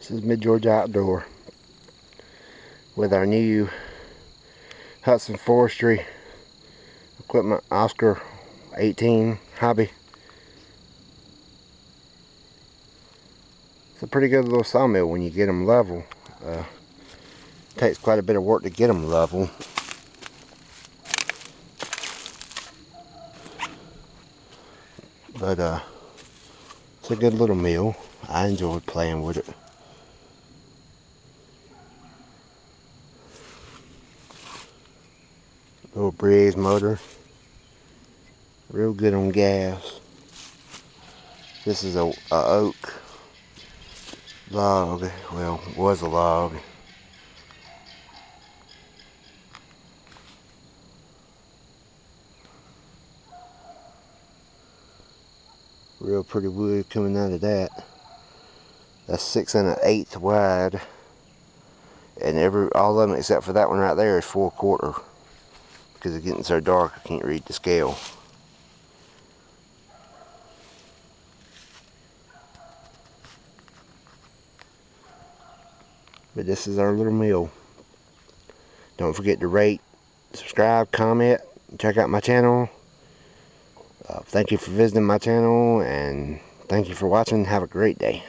This is MidGAOutdoor with our new Hudson Forestry equipment Oscar 18 hobby. It's a pretty good little sawmill when you get them level. Takes quite a bit of work to get them level. But it's a good little mill. I enjoyed playing with it. Little Briggs motor. Real good on gas. This is a oak log. Well, was a log. Real pretty wood coming out of that. That's 6 1/8 wide, and all of them except for that one right there is 4/4, because it's getting so dark I can't read the scale. But this is our little mill. Don't forget to rate, subscribe, comment, check out my channel. Thank you for visiting my channel, and thank you for watching. Have a great day.